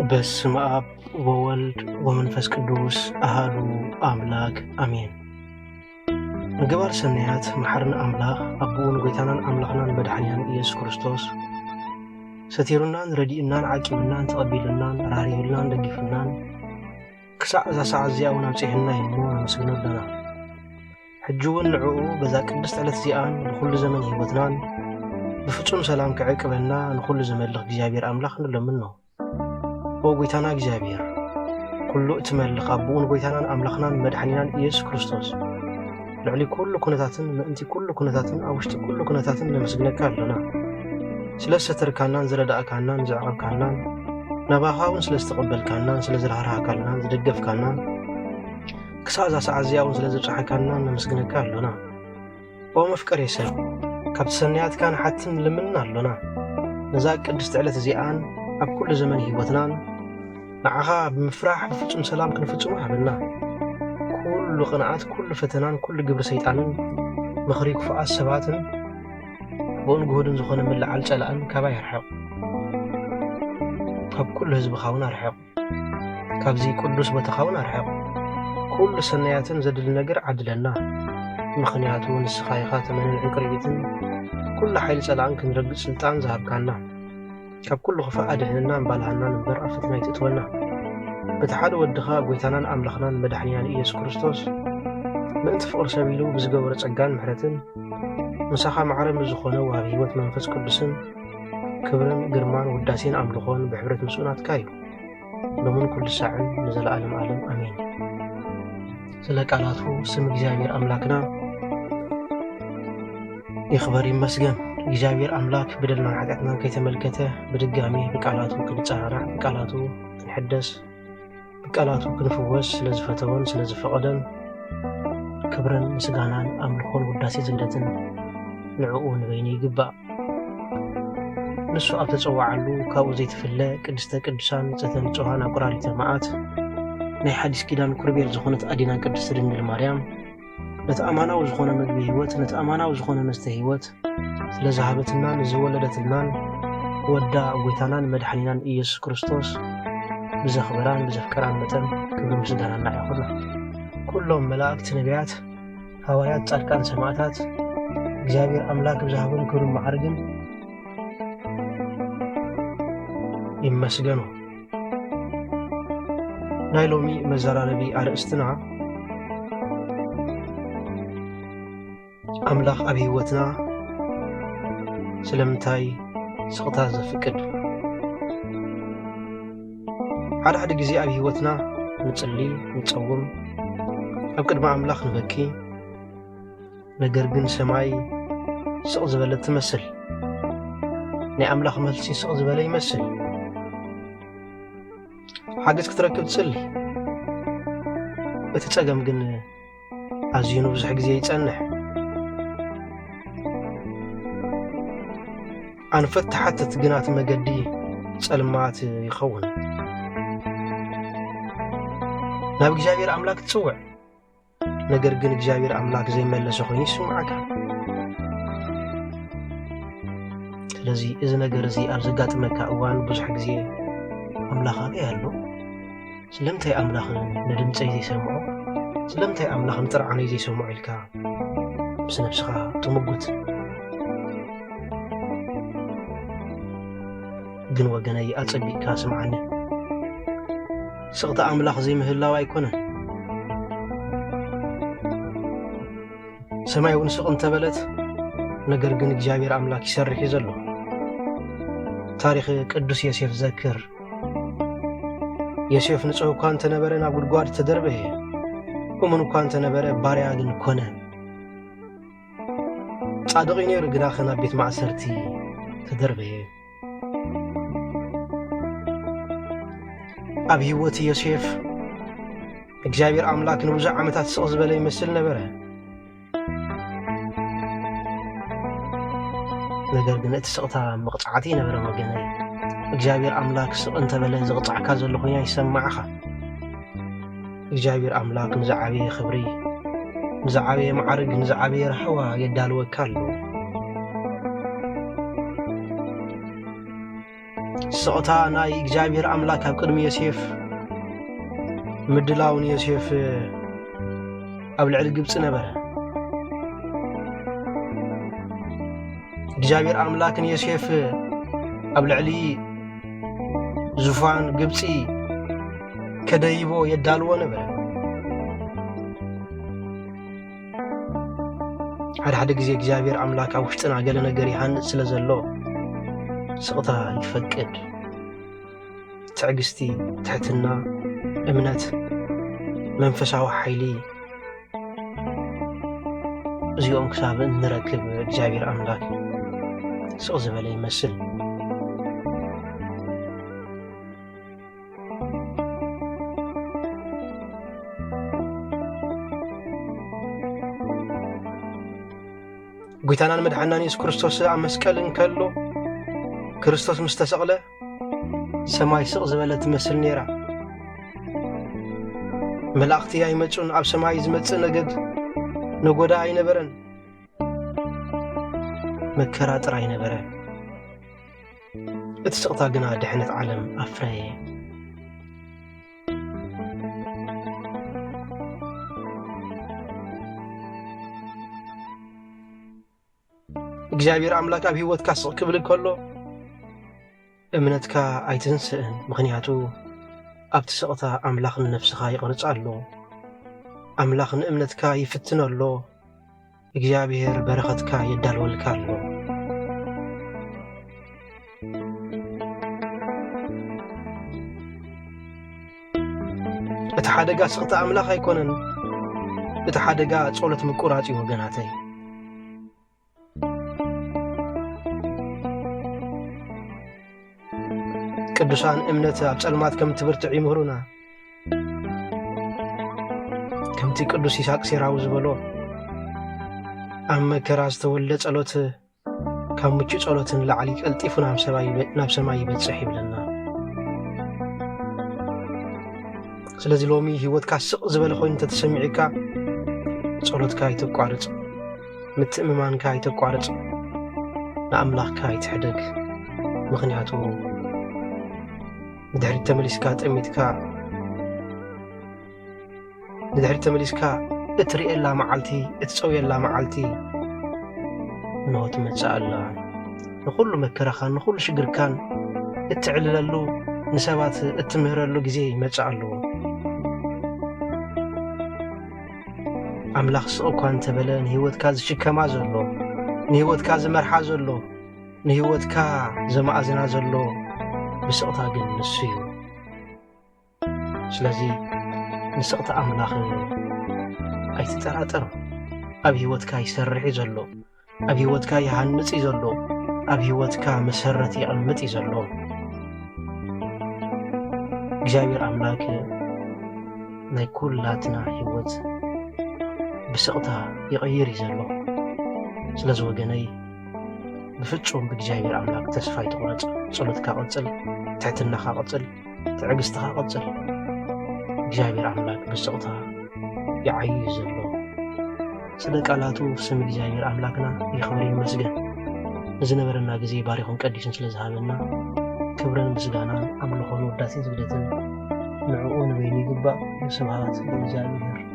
በስመ አብ ወወልድ ወመንፈስ ቅዱስ አሐዱ አምላክ አሜን። ምግባር ሰናያት መሐረና አምላኽ አቡን ጎይታናን አምላኽናን መድኃኒያን ኢየሱስ ክርስቶስ ሰቲሩናን ረዲእናን ዓቂብናን ተቐቢልናን ራሪብልናን ደጊፍናን ክሳዕ እዛ ሰዓት እዚኣ ኣብፂሕና እሞ ነመስግነለና። ሕጂ እውን ንዕኡ በዛ ቅድስት ዕለት እዚኣን ብኩሉ ዘመን ህይወትናን ብፍጹም ሰላም ክዕቅበና ንኩሉ ዝመልኽ እግዚአብሔር አምላኽ ንለምን ነው። ኦ ጎይታና እግዚአብሔር ኩሉ እትመልኽ አቡን ጎይታናን አምላኽናን መድኃኒናን ኢየሱስ ክርስቶስ ልዕሊ ኩሉ ኩነታትን ምእንቲ ኩሉ ኩነታትን ኣብ ውሽጢ ኩሉ ኩነታትን ነመስግነካ ኣለና። ስለዝሰተርካናን ዝረዳእካናን ዝዕቐብካናን ናባኻ እውን ስለዝተቐበልካናን ስለዝረሃርሃካልናን ዝደገፍካናን ክሳዕ እዛ ሰዓት እዚኣ እውን ስለዘብፅሐካናን ነመስግነካ ኣለና። ኦ መፍቀሬ ሰብ ካብቲ ሰናያትካ ንሓትን ልምና ኣሎና። ነዛ ቅድስቲ ዕለት እዚኣን ኣብ ኩሉ ዘመን ህይወትናን ንዓኻ ብምፍራሕ ብፍጹም ሰላም ክንፍጽሙ ሃበና። ኩሉ ቅንዓት ኩሉ ፈተናን ኩሉ ግብሪ ሰይጣንን ምኽሪ ክፉኣት ሰባትን ብኡን ግሁድን ዝኾነ ምልዓል ጨላእን ካባ ይርሕቕ። ካብ ኩሉ ህዝብኻ እውን ኣርሕቕ። ካብዚ ቅዱስ ቦታኻ እውን ኣርሕቕ። ኩሉ ሰናያትን ዘድሊ ነገር ዓድለና። ምኽንያቱ ንስኻ ኢኻ ተመንን ዕንቅርቢትን ኩሉ ሓይሊ ጸላእን ክንረግጽ ስልጣን ዝሃብካና። ካብ ኩሉ ክፋእ ኣድሕንናን ባልሃናን እምበር ኣብ ፈተና ይትእትወና። በቲ ሓደ ወድኻ ጎይታናን ኣምላኽናን መድኃኒናን ኢየሱስ ክርስቶስ ምእንቲ ፍቕሪ ሰብ ኢሉ ብዝገበሮ ጸጋን ምሕረትን ምሳኻ ማዕረም ዝኾነ ወሃቢ ህይወት መንፈስ ቅዱስን ክብርን ግርማን ውዳሴን ኣምልኾን ብሕብረት ምስኡናትካ እዩ ሎምን ኩሉ ሳዕን ንዘለዓለም ዓለም ኣሜን። ስለ ቃላቱ ስም እግዚአብሔር አምላክና ይኽበር ይመስገን። እግዚአብሔር አምላክ በደልናን ኃጢአትናን ከይተመልከተ በድጋሚ በቃላቱ ክንጻራራ በቃላቱ ክንሕደስ በቃላቱ ክንፍወስ ስለዝፈተወን ስለዝፈቐደን ክብርን ምስጋናን ኣምልኾን ውዳሴ ዝግደትን ንዕኡ ንበይኒ ይግባእ። ንሱ ኣብ ተጸዋዓሉ ካብኡ ዘይትፍለ ቅድስተ ቅዱሳን ንጽሕተ ንጹሃን ኣቁራሪተ መዓት ናይ ሓዲስ ኪዳን ኩርቤል ዝኾነት ኣዲና ቅድስት ድንግል ማርያም ነቲ ኣማናዊ ዝኾነ ምግቢ ህይወት ነቲ ኣማናዊ ዝኾነ መስተ ህይወት ስለዝሃበትናን ዝወለደትናን ወዳ ጎይታናን መድኃኒናን ኢየሱስ ክርስቶስ ብዘኽበራን ብዘፍቀራን መጠን ክብሪ ምስጋናና ይኹንና። ኩሎም መላእክቲ ነቢያት ሐዋርያት ጻድቃን ሰማዕታት እግዚአብሔር አምላክ ብዝሃቦም ክብርን ማዕርግን ይመስገኑ። ናይ ሎሚ መዘራረቢ ኣርእስትና ኣምላኽ ኣብ ህይወትና ስለምንታይ ስቕታ ዘፍቅድ። ሓደ ግዜ ኣብ ህይወትና ንጽሊ ንጸውም ኣብ ቅድሚ ኣምላኽ ንበኪ፣ ነገር ግን ሰማይ ስቕ ዝበለ ትመስል። ናይ ኣምላኽ መልሲ ስቕ ዝበለ ይመስል። ሓገዝ ክትረክብ ትጽሊ፣ እቲ ጸገም ግን ኣዝዩ ንብዙሕ ግዜ ይጸንሕ። ኣንፈት ተሓተት ግና እቲ መገዲ ጸልማት ይኸውን። ናብ እግዚአብሔር ኣምላክ ትጽውዕ፣ ነገር ግን እግዚአብሔር ኣምላክ ዘይመለሰ ኮይኑ ይስምዓካ። ስለዚ እዚ ነገር እዚ ኣብ ዘጋጥመካ እዋን ብዙሕ ግዜ ኣምላኽ ኣበይ ኣሎ? ስለምንታይ ኣምላኽ ንድምፀይ ዘይሰምዖ? ስለምንታይ ኣምላኽ ንጥርዓነይ ዘይሰምዖ ኢልካ ምስ ነፍስኻ ትምጉት። ግን ወገነይ ኣጸቢቕካ ስምዓኒ፣ ስቕታ ኣምላኽ ዘይምህላው ኣይኮነን። ሰማይ እውን ስቕ እንተበለት ነገር ግን እግዚአብሔር ኣምላክ ይሰርሕ እዩ ዘሎ። ታሪኽ ቅዱስ ዮሴፍ ዘክር። ዮሴፍ ንጹህ እኳ እንተነበረ ናብ ጉድጓድ ተደርበየ፣ እሙን እኳ እንተነበረ ባርያ ግን ኮነ። ጻድቕ ነይሩ ግና ናብ ቤት ማዕሰርቲ ተደርበየ። ኣብ ህይወት ዮሴፍ እግዚአብሔር ኣምላክ ንብዙሕ ዓመታት ስቕ ዝበለ ይመስል ነበረ። ነገር ግን እቲ ስቕታ መቕጻዕቲ ነበረ ወገነይ። እግዚአብሔር ኣምላክ ስቕ እንተበለ ዝቕጻዕካ ዘሎ ኮይኑ ይሰማዓኻ። እግዚአብሔር ኣምላክ ንዝዓበየ ክብሪ፣ ንዝዓበየ ማዕርግ፣ ንዝዓበየ ረሕዋ የዳልወካ ኣሎ። ስቕታ ናይ እግዚኣብሔር ኣምላክ ኣብ ቅድሚ ዮሴፍ ምድላውን ዮሴፍ ኣብ ልዕሊ ግብፂ ነበረ። እግዚኣብሔር ኣምላክ ንዮሴፍ ኣብ ልዕሊ ዙፋን ግብፂ ከደይቦ የዳልዎ ነበረ። ሓደ ግዜ እግዚኣብሔር ኣምላክ ኣብ ውሽጥና ገለ ነገር ይሃንጽ ስለ ዘሎ ስቕታ ይፈቅድ። ትዕግስቲ፣ ትሕትና፣ እምነት፣ መንፈሳዊ ሓይሊ እዚኦም ክሳብ እንረክብ እግዚኣብሔር ኣምላክ ስቕ ዝበለ ይመስል። ጎይታናን መድሓናን ኢየሱስ ክርስቶስ ኣብ መስቀል እንከሎ ክርስቶስ ምስ ተሰቕለ ሰማይ ስቕ ዝበለ ትመስል ነይራ። መላእኽቲ ኣይመጹን፣ ኣብ ሰማይ ዝመጽእ ነገድ ነጎዳ ኣይነበረን፣ መከራ ጥራይ ነበረ። እቲ ስቕታ ግና ድሕነት ዓለም ኣፍረየ። እግዚኣብሔር ኣምላክ ኣብ ህይወትካ ስቕ ክብል ከሎ እምነትካ ኣይትንስእን። ምኽንያቱ ኣብቲ ስቕታ ኣምላኽ ንነፍስኻ ይቕርጽ ኣሎ፣ ኣምላኽ ንእምነትካ ይፍትን ኣሎ፣ እግዚኣብሔር በረኸትካ የዳልወልካ ኣሎ። እቲ ሓደጋ ስቕታ ኣምላኽ ኣይኮነን፣ እቲ ሓደጋ ጸሎት ምቁራጽ እዩ ወገናተይ። ቅዱሳን እምነት ኣብ ጸልማት ከም ትብርትዕ ይምህሩና። ከምቲ ቅዱስ ይስሐቅ ሴራዊ ዝበሎ ኣብ መከራ ዝተወልደ ጸሎት ካብ ምቹእ ጸሎትን ላዕሊ ቀልጢፉ ናብ ሰማይ ይበጽሕ ይብለና። ስለዚ ሎሚ ህይወትካ ስቕ ዝበለ ኮይኑ እንተተሰሚዒካ ጸሎትካ ይተቋርጽ፣ ምትእምማንካ ይተቋርጽ፣ ንኣምላኽካ ይትሕደግ። ምኽንያቱ ንድሕሪት ተመሊስካ እትርእየላ መዓልቲ እትጸውየላ መዓልቲ እንሆ ትመጽእ ኣላ። ንኹሉ መከራኻን ንኹሉ ሽግርካን እትዕልለሉ ንሰባት እትምህረሉ ግዜ ይመጽእ ኣለዎ። ኣምላኽ ስቕ እኳ እንተበለ ንህይወትካ ዝሽከማ ዘሎ፣ ንህይወትካ ዝመርሓ ዘሎ፣ ንህይወትካ ዘማእዝና ዘሎ ብስቕታ ግን ንሱ እዩ። ስለዚ ንስቕታ ኣምላኽ ኣይትጠራጠር። ኣብ ህይወትካ ይሰርሕ እዩ ዘሎ፣ ኣብ ህይወትካ ይሃንጽ እዩ ዘሎ፣ ኣብ ህይወትካ መሰረት ይቕምጥ እዩ ዘሎ። እግዚኣብሔር ኣምላክ ናይ ኩላትና ህይወት ብስቕታ ይቕይር እዩ ዘሎ። ስለዚ ወገነይ ብፍጹም ብእግዚኣብሔር ኣምላክ ተስፋ ይትቑረጽ። ጸሎትካ ቐጽል፣ ትሕትናኻ ቐጽል፣ ትዕግስትኻ ቐጽል። እግዚአብሔር አምላክ በስቕታ ይዓይ ዘሎ ስለ ቃላቱ ስም እግዚአብሔር አምላክና ይኽበር ይመስገን። ንዝነበረና ጊዜ ባሪኹን ቀዲስን ስለ ዝሃበና ክብርን ምስጋናን ኣምልኾን ውዳሴን ስግደትን ንዕኡ ንበይኑ ይግባእ። ስብሃት ለእግዚአብሔር።